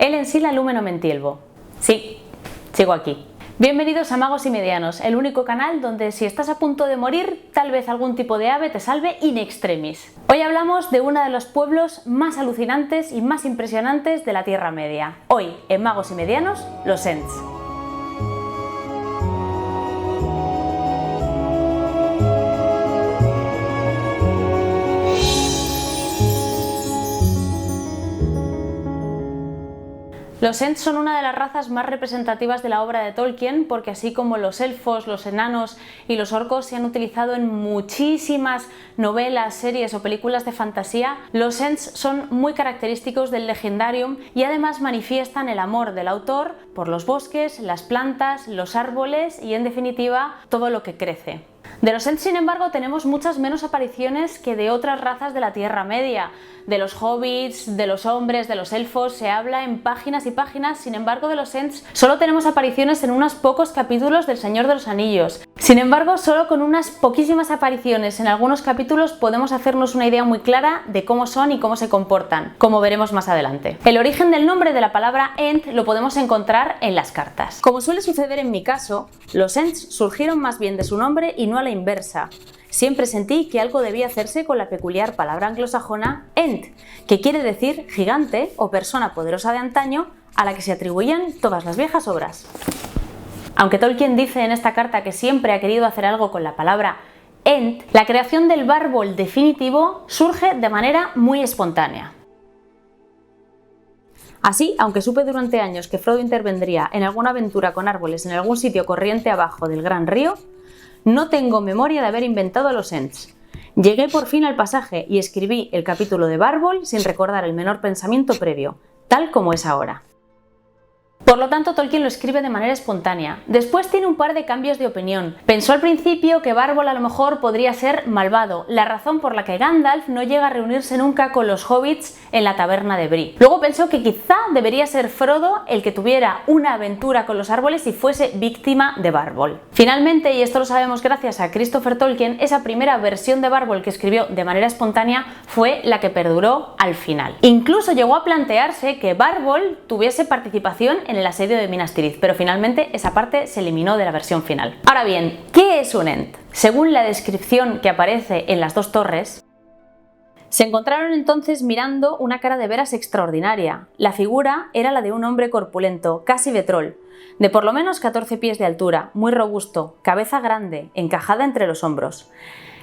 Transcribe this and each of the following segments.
El Ensila Lumeno Mentielvo. Sí, sigo aquí. Bienvenidos a Magos y Medianos, el único canal donde si estás a punto de morir, tal vez algún tipo de ave te salve in extremis. Hoy hablamos de uno de los pueblos más alucinantes y más impresionantes de la Tierra Media. Hoy, en Magos y Medianos, los Ents. Los Ents son una de las razas más representativas de la obra de Tolkien porque así como los elfos, los enanos y los orcos se han utilizado en muchísimas novelas, series o películas de fantasía, los Ents son muy característicos del Legendarium y además manifiestan el amor del autor por los bosques, las plantas, los árboles y en definitiva todo lo que crece. De los Ents, sin embargo, tenemos muchas menos apariciones que de otras razas de la Tierra Media. De los hobbits, de los hombres, de los elfos, se habla en páginas y páginas, sin embargo de los Ents solo tenemos apariciones en unos pocos capítulos del Señor de los Anillos. Sin embargo, solo con unas poquísimas apariciones en algunos capítulos podemos hacernos una idea muy clara de cómo son y cómo se comportan, como veremos más adelante. El origen del nombre de la palabra Ent lo podemos encontrar en las cartas. Como suele suceder en mi caso, los Ents surgieron más bien de su nombre y no a la inversa. Siempre sentí que algo debía hacerse con la peculiar palabra anglosajona Ent, que quiere decir gigante o persona poderosa de antaño a la que se atribuían todas las viejas obras. Aunque Tolkien dice en esta carta que siempre ha querido hacer algo con la palabra Ent, la creación del bárbol definitivo surge de manera muy espontánea. Así, aunque supe durante años que Frodo intervendría en alguna aventura con árboles en algún sitio corriente abajo del gran río, no tengo memoria de haber inventado a los Ents. Llegué por fin al pasaje y escribí el capítulo de Bárbol sin recordar el menor pensamiento previo, tal como es ahora. Por lo tanto, Tolkien lo escribe de manera espontánea. Después tiene un par de cambios de opinión. Pensó al principio que Bárbol a lo mejor podría ser malvado, la razón por la que Gandalf no llega a reunirse nunca con los hobbits en la taberna de Bree. Luego pensó que quizá debería ser Frodo el que tuviera una aventura con los árboles y fuese víctima de Bárbol. Finalmente, y esto lo sabemos gracias a Christopher Tolkien, esa primera versión de Bárbol que escribió de manera espontánea fue la que perduró al final. Incluso llegó a plantearse que Bárbol tuviese participación en el asedio de Minas Tirith, pero finalmente esa parte se eliminó de la versión final. Ahora bien, ¿qué es un Ent? Según la descripción que aparece en las dos torres, se encontraron entonces mirando una cara de veras extraordinaria. La figura era la de un hombre corpulento, casi betrol, de por lo menos 14 pies de altura, muy robusto, cabeza grande, encajada entre los hombros.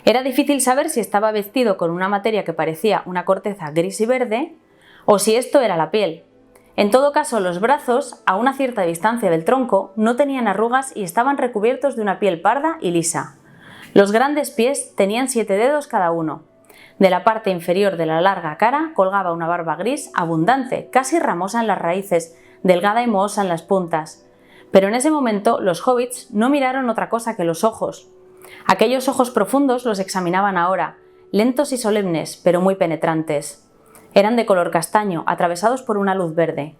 Era difícil saber si estaba vestido con una materia que parecía una corteza gris y verde, o si esto era la piel. En todo caso, los brazos, a una cierta distancia del tronco, no tenían arrugas y estaban recubiertos de una piel parda y lisa. Los grandes pies tenían 7 dedos cada uno. De la parte inferior de la larga cara colgaba una barba gris abundante, casi ramosa en las raíces, delgada y mohosa en las puntas. Pero en ese momento los hobbits no miraron otra cosa que los ojos. Aquellos ojos profundos los examinaban ahora, lentos y solemnes, pero muy penetrantes. Eran de color castaño, atravesados por una luz verde.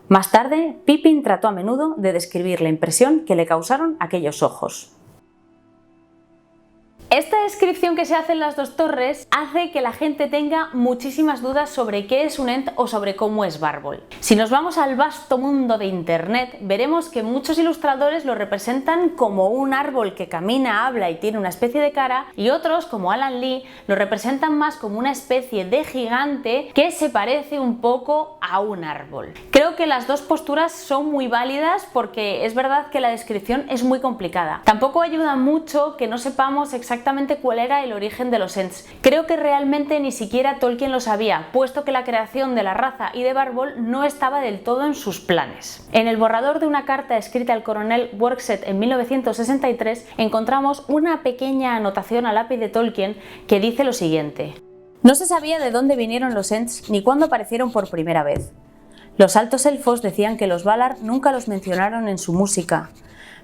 Más tarde, Pippin trató a menudo de describir la impresión que le causaron aquellos ojos. Esta descripción que se hace en las dos torres hace que la gente tenga muchísimas dudas sobre qué es un Ent o sobre cómo es Bárbol. Si nos vamos al vasto mundo de internet, veremos que muchos ilustradores lo representan como un árbol que camina, habla y tiene una especie de cara, y otros, como Alan Lee, lo representan más como una especie de gigante que se parece un poco a un árbol. Creo que las dos posturas son muy válidas porque es verdad que la descripción es muy complicada. Tampoco ayuda mucho que no sepamos exactamente cuál era el origen de los Ents. Creo que realmente ni siquiera Tolkien lo sabía, puesto que la creación de la raza y de Bárbol no estaba del todo en sus planes. En el borrador de una carta escrita al coronel Workseth en 1963 encontramos una pequeña anotación a lápiz de Tolkien que dice lo siguiente: no se sabía de dónde vinieron los Ents ni cuándo aparecieron por primera vez. Los altos elfos decían que los Valar nunca los mencionaron en su música,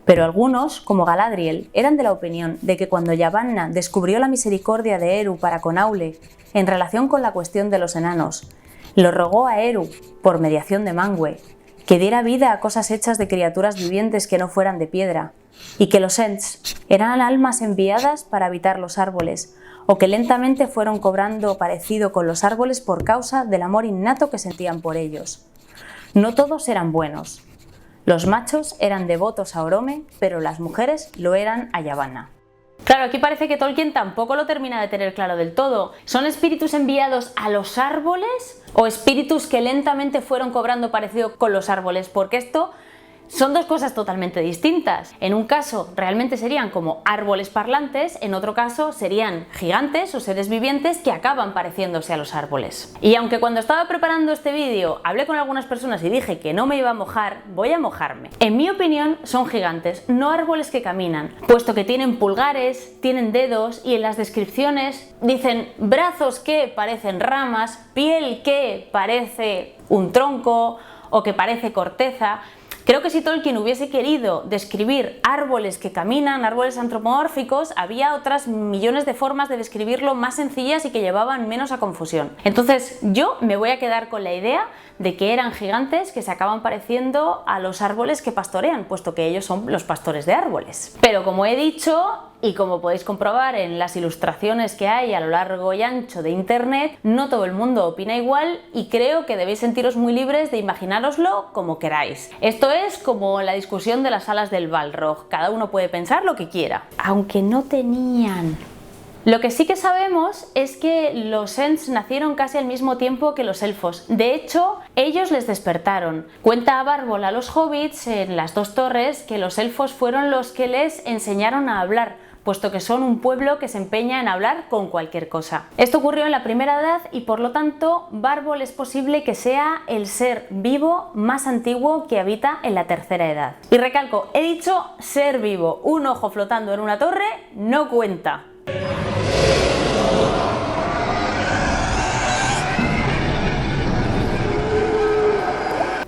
pero algunos, como Galadriel, eran de la opinión de que cuando Yavanna descubrió la misericordia de Eru para con Aule en relación con la cuestión de los enanos, lo rogó a Eru, por mediación de Manwë, que diera vida a cosas hechas de criaturas vivientes que no fueran de piedra, y que los Ents eran almas enviadas para habitar los árboles, o que lentamente fueron cobrando parecido con los árboles por causa del amor innato que sentían por ellos. No todos eran buenos. Los machos eran devotos a Orome, pero las mujeres lo eran a Yavanna. Claro, aquí parece que Tolkien tampoco lo termina de tener claro del todo. ¿Son espíritus enviados a los árboles o espíritus que lentamente fueron cobrando parecido con los árboles? Porque esto son dos cosas totalmente distintas. En un caso realmente serían como árboles parlantes, en otro caso serían gigantes o seres vivientes que acaban pareciéndose a los árboles. Y aunque cuando estaba preparando este vídeo hablé con algunas personas y dije que no me iba a mojar, voy a mojarme. En mi opinión son gigantes, no árboles que caminan, puesto que tienen pulgares, tienen dedos y en las descripciones dicen brazos que parecen ramas, piel que parece un tronco o que parece corteza. Creo que si Tolkien hubiese querido describir árboles que caminan, árboles antropomórficos, había otras millones de formas de describirlo más sencillas y que llevaban menos a confusión. Entonces yo me voy a quedar con la idea de que eran gigantes que se acaban pareciendo a los árboles que pastorean, puesto que ellos son los pastores de árboles. Pero como he dicho, y como podéis comprobar en las ilustraciones que hay a lo largo y ancho de internet, no todo el mundo opina igual y creo que debéis sentiros muy libres de imaginároslo como queráis. Esto es como la discusión de las alas del Balrog, cada uno puede pensar lo que quiera. Aunque no tenían. Lo que sí que sabemos es que los Ents nacieron casi al mismo tiempo que los elfos. De hecho, ellos les despertaron. Cuenta Bárbol a los hobbits en las dos torres que los elfos fueron los que les enseñaron a hablar, puesto que son un pueblo que se empeña en hablar con cualquier cosa. Esto ocurrió en la primera edad y por lo tanto Bárbol es posible que sea el ser vivo más antiguo que habita en la tercera edad. Y recalco, he dicho ser vivo, un ojo flotando en una torre no cuenta.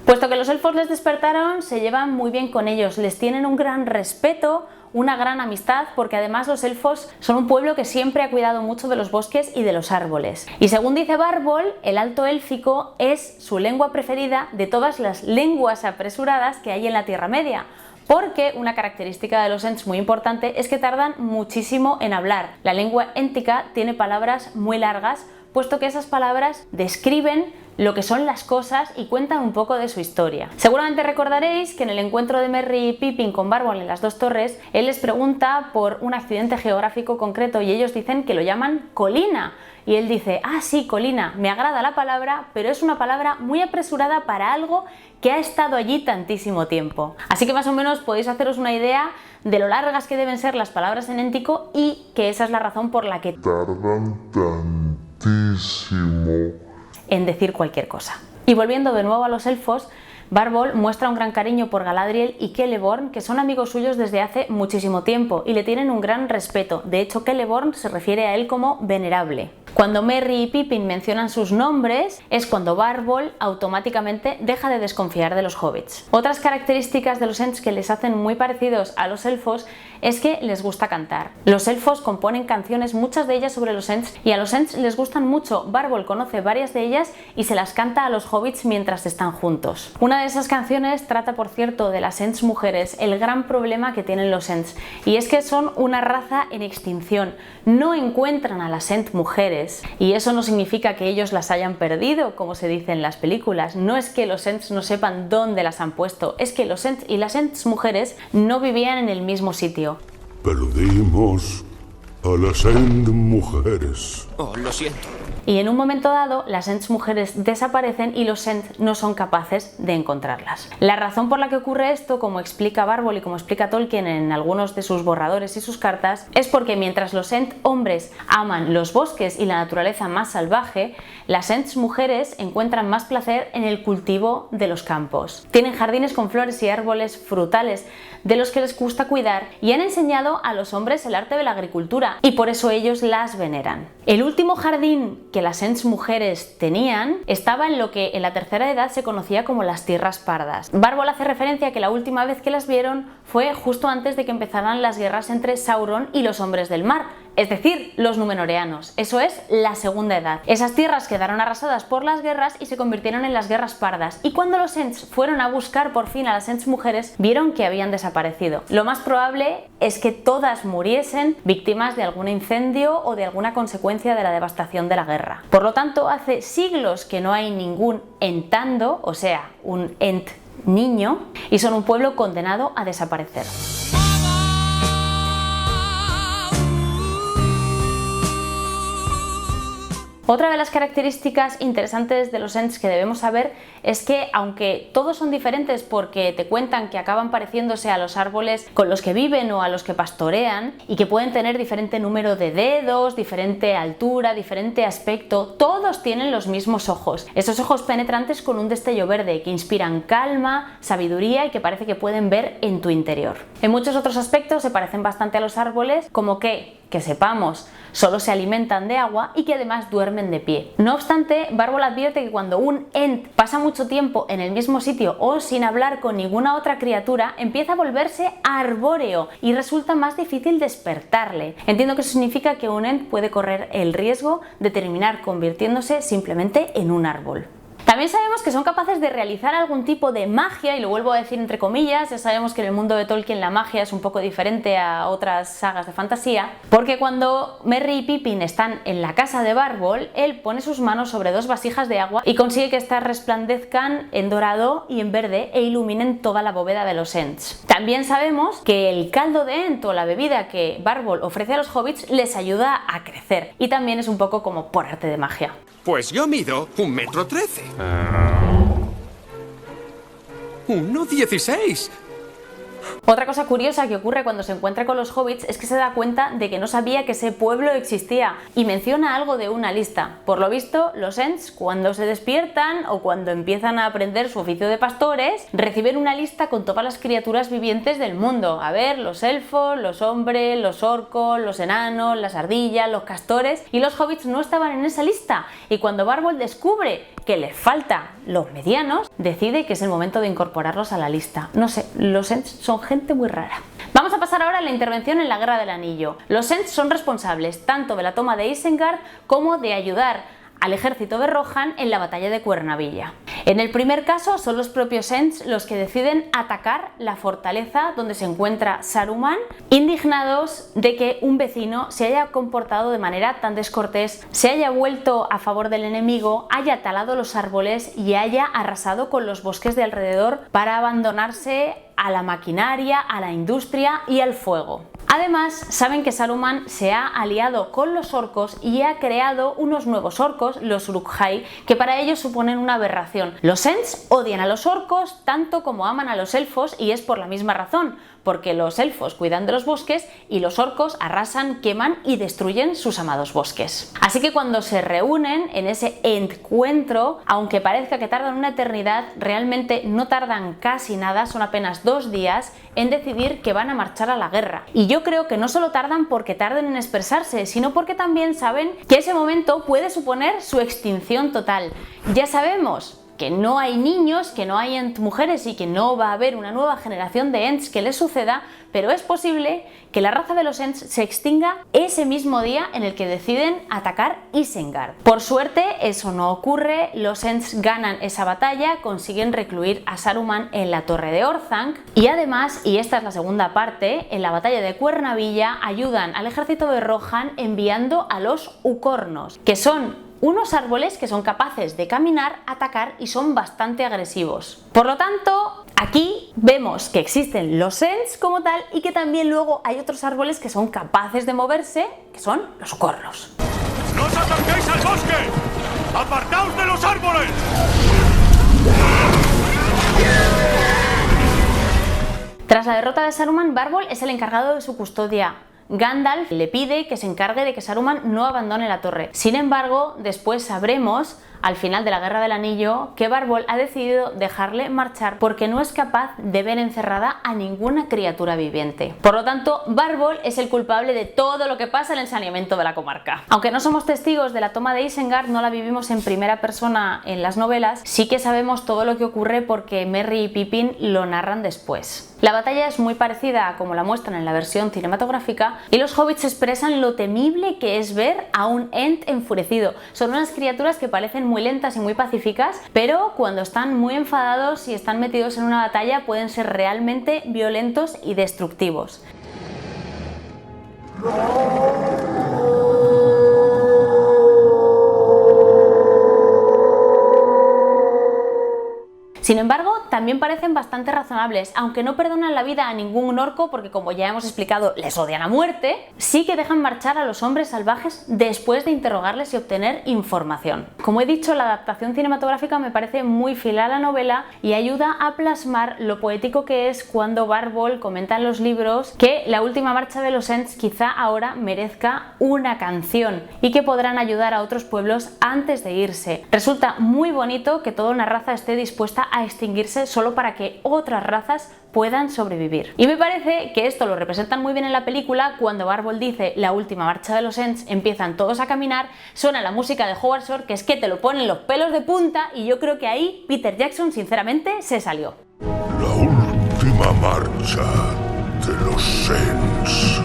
Puesto que los elfos les despertaron, se llevan muy bien con ellos, les tienen un gran respeto, una gran amistad, porque además los elfos son un pueblo que siempre ha cuidado mucho de los bosques y de los árboles. Y según dice Bárbol, el alto élfico es su lengua preferida de todas las lenguas apresuradas que hay en la Tierra Media. Porque una característica de los Ents muy importante es que tardan muchísimo en hablar. La lengua éntica tiene palabras muy largas, puesto que esas palabras describen lo que son las cosas y cuentan un poco de su historia. Seguramente recordaréis que en el encuentro de Merry y Pippin con Bárbol en las dos torres, él les pregunta por un accidente geográfico concreto y ellos dicen que lo llaman colina. Y él dice, ah sí, colina, me agrada la palabra, pero es una palabra muy apresurada para algo que ha estado allí tantísimo tiempo. Así que más o menos podéis haceros una idea de lo largas que deben ser las palabras en éntico y que esa es la razón por la que tardan tantísimo en decir cualquier cosa. Y volviendo de nuevo a los elfos, Bárbol muestra un gran cariño por Galadriel y Celeborn, que son amigos suyos desde hace muchísimo tiempo y le tienen un gran respeto. De hecho, Celeborn se refiere a él como venerable. Cuando Merry y Pippin mencionan sus nombres es cuando Bárbol automáticamente deja de desconfiar de los hobbits. Otras características de los Ents que les hacen muy parecidos a los elfos es que les gusta cantar. Los elfos componen canciones, muchas de ellas sobre los Ents, y a los Ents les gustan mucho. Bárbol conoce varias de ellas y se las canta a los hobbits mientras están juntos. Una de esas canciones trata, por cierto, de las Ents mujeres, el gran problema que tienen los Ents, y es que son una raza en extinción. No encuentran a las Ents mujeres, y eso no significa que ellos las hayan perdido, como se dice en las películas. No es que los Ents no sepan dónde las han puesto, es que los Ents y las Ents mujeres no vivían en el mismo sitio. Perdimos a las Ents mujeres. Oh, lo siento. Y en un momento dado, las Ents mujeres desaparecen y los Ents no son capaces de encontrarlas. La razón por la que ocurre esto, como explica Bárbol y como explica Tolkien en algunos de sus borradores y sus cartas, es porque mientras los Ents hombres aman los bosques y la naturaleza más salvaje, las Ents mujeres encuentran más placer en el cultivo de los campos. Tienen jardines con flores y árboles frutales de los que les gusta cuidar y han enseñado a los hombres el arte de la agricultura y por eso ellos las veneran. El último jardín que las Ents mujeres tenían estaba en lo que en la tercera edad se conocía como las Tierras Pardas. Bárbol hace referencia a que la última vez que las vieron fue justo antes de que empezaran las guerras entre Sauron y los Hombres del Mar, es decir, los númenóreanos. Eso es la Segunda Edad. Esas tierras quedaron arrasadas por las guerras y se convirtieron en las guerras pardas. Y cuando los Ents fueron a buscar por fin a las Ents mujeres, vieron que habían desaparecido. Lo más probable es que todas muriesen víctimas de algún incendio o de alguna consecuencia de la devastación de la guerra. Por lo tanto, hace siglos que no hay ningún Entando, o sea, un Ent niño, y son un pueblo condenado a desaparecer. Otra de las características interesantes de los Ents que debemos saber es que, aunque todos son diferentes porque te cuentan que acaban pareciéndose a los árboles con los que viven o a los que pastorean, y que pueden tener diferente número de dedos, diferente altura, diferente aspecto, todos tienen los mismos ojos. Esos ojos penetrantes con un destello verde que inspiran calma, sabiduría y que parece que pueden ver en tu interior. En muchos otros aspectos se parecen bastante a los árboles, como que sepamos, solo se alimentan de agua y que además duermen de pie. No obstante, Bárbol advierte que cuando un Ent pasa mucho tiempo en el mismo sitio o sin hablar con ninguna otra criatura, empieza a volverse arbóreo y resulta más difícil despertarle. Entiendo que eso significa que un Ent puede correr el riesgo de terminar convirtiéndose simplemente en un árbol. También sabemos que son capaces de realizar algún tipo de magia, y lo vuelvo a decir entre comillas. Ya sabemos que en el mundo de Tolkien la magia es un poco diferente a otras sagas de fantasía, porque cuando Merry y Pippin están en la casa de Bárbol, él pone sus manos sobre dos vasijas de agua y consigue que éstas resplandezcan en dorado y en verde e iluminen toda la bóveda de los Ents. También sabemos que el caldo de Ent, o la bebida que Bárbol ofrece a los hobbits, les ayuda a crecer, y también es un poco como por arte de magia. Pues yo mido 1,13 m. 1,16 m. Otra cosa curiosa que ocurre cuando se encuentra con los hobbits es que se da cuenta de que no sabía que ese pueblo existía, y menciona algo de una lista. Por lo visto, los Ents, cuando se despiertan o cuando empiezan a aprender su oficio de pastores, reciben una lista con todas las criaturas vivientes del mundo. A ver, los elfos, los hombres, los orcos, los enanos, las ardillas, los castores, y los hobbits no estaban en esa lista. Y cuando Bárbol descubre que les falta los medianos, decide que es el momento de incorporarlos a la lista. No sé, los Ents son gente muy rara. Vamos a pasar ahora a la intervención en la Guerra del Anillo. Los Ents son responsables tanto de la toma de Isengard como de ayudar al ejército de Rohan en la batalla de Cuernavilla. En el primer caso son los propios Ents los que deciden atacar la fortaleza donde se encuentra Saruman, indignados de que un vecino se haya comportado de manera tan descortés, se haya vuelto a favor del enemigo, haya talado los árboles y haya arrasado con los bosques de alrededor para abandonarse a la maquinaria, a la industria y al fuego. Además, saben que Saruman se ha aliado con los orcos y ha creado unos nuevos orcos, los Uruk-hai, que para ellos suponen una aberración. Los Ents odian a los orcos tanto como aman a los elfos, y es por la misma razón, porque los elfos cuidan de los bosques y los orcos arrasan, queman y destruyen sus amados bosques. Así que cuando se reúnen en ese encuentro, aunque parezca que tardan una eternidad, realmente no tardan casi nada, son apenas 2 días en decidir que van a marchar a la guerra. Y yo creo que no solo tardan porque tarden en expresarse, sino porque también saben que ese momento puede suponer su extinción total. Ya sabemos que no hay niños, que no hay Ent mujeres y que no va a haber una nueva generación de Ents que les suceda, pero es posible que la raza de los Ents se extinga ese mismo día en el que deciden atacar Isengard. Por suerte eso no ocurre, los Ents ganan esa batalla, consiguen recluir a Saruman en la Torre de Orthanc y además, y esta es la segunda parte, en la batalla de Cuernavilla ayudan al ejército de Rohan enviando a los Ucornos, que son unos árboles que son capaces de caminar, atacar y son bastante agresivos. Por lo tanto, aquí vemos que existen los Ents como tal y que también luego hay otros árboles que son capaces de moverse, que son los Ucornos. ¡No os acerquéis al bosque! ¡Apartaos de los árboles! Tras la derrota de Saruman, Bárbol es el encargado de su custodia. Gandalf le pide que se encargue de que Saruman no abandone la torre. Sin embargo, después sabremos, al final de la Guerra del Anillo, que Bárbol ha decidido dejarle marchar porque no es capaz de ver encerrada a ninguna criatura viviente. Por lo tanto, Bárbol es el culpable de todo lo que pasa en el saneamiento de la comarca. Aunque no somos testigos de la toma de Isengard, no la vivimos en primera persona en las novelas, sí que sabemos todo lo que ocurre porque Merry y Pippin lo narran después. La batalla es muy parecida a como la muestran en la versión cinematográfica y los hobbits expresan lo temible que es ver a un Ent enfurecido. Son unas criaturas que parecen muy lentas y muy pacíficas, pero cuando están muy enfadados y están metidos en una batalla pueden ser realmente violentos y destructivos. Sin embargo, también parecen bastante razonables, aunque no perdonan la vida a ningún orco porque, como ya hemos explicado, les odian a muerte, sí que dejan marchar a los hombres salvajes después de interrogarles y obtener información. Como he dicho, la adaptación cinematográfica me parece muy fiel a la novela y ayuda a plasmar lo poético que es cuando Barbol comenta en los libros que la última marcha de los Ents quizá ahora merezca una canción y que podrán ayudar a otros pueblos antes de irse. Resulta muy bonito que toda una raza esté dispuesta a extinguirse solo para que otras razas puedan sobrevivir. Y me parece que esto lo representan muy bien en la película cuando Barbol dice la última marcha de los Ents, empiezan todos a caminar, suena la música de Howard Shore, que es que te lo ponen los pelos de punta, y yo creo que ahí Peter Jackson sinceramente se salió. La última marcha de los Ents.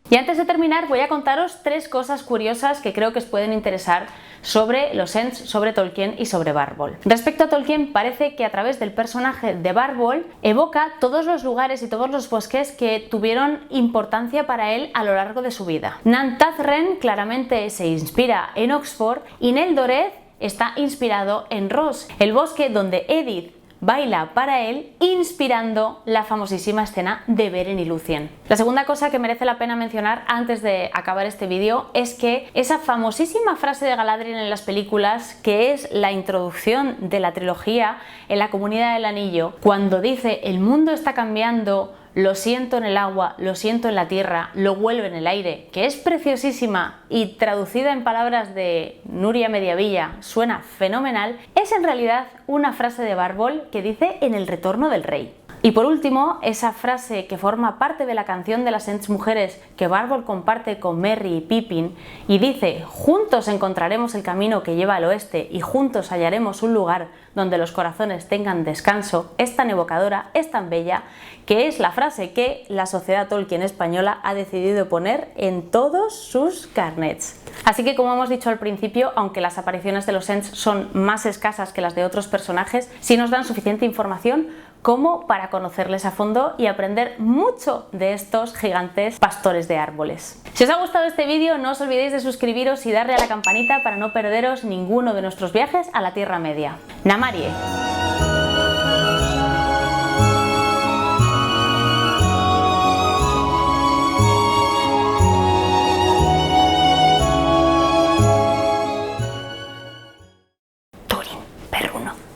Y antes de terminar voy a contaros 3 cosas curiosas que creo que os pueden interesar sobre los Ents, sobre Tolkien y sobre Barbol. Respecto a Tolkien, parece que a través del personaje de Barbol evoca todos los lugares y todos los bosques que tuvieron importancia para él a lo largo de su vida. Nan Tathren claramente se inspira en Oxford y Neldoreth está inspirado en Ross, el bosque donde Edith baila para él, inspirando la famosísima escena de Beren y Lúthien. La segunda cosa que merece la pena mencionar antes de acabar este vídeo es que esa famosísima frase de Galadriel en las películas, que es la introducción de la trilogía en la Comunidad del Anillo, cuando dice el mundo está cambiando, lo siento en el agua, lo siento en la tierra, lo vuelvo en el aire, que es preciosísima y traducida en palabras de Nuria Mediavilla suena fenomenal, es en realidad una frase de Barbol que dice en El retorno del rey. Y por último, esa frase que forma parte de la canción de las Ents mujeres que Barbol comparte con Merry y Pippin y dice: juntos encontraremos el camino que lleva al oeste y juntos hallaremos un lugar donde los corazones tengan descanso, es tan evocadora, es tan bella, que es la frase que la Sociedad Tolkien española ha decidido poner en todos sus carnets. Así que, como hemos dicho al principio, aunque las apariciones de los Ents son más escasas que las de otros personajes, sí nos dan suficiente información como para conocerles a fondo y aprender mucho de estos gigantes pastores de árboles. Si os ha gustado este vídeo, no os olvidéis de suscribiros y darle a la campanita para no perderos ninguno de nuestros viajes a la Tierra Media. Namarie.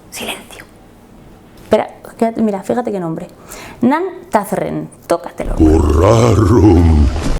Silencio. Espera, mira, fíjate qué nombre. Nan Tathren, tócatelo. Urrarum.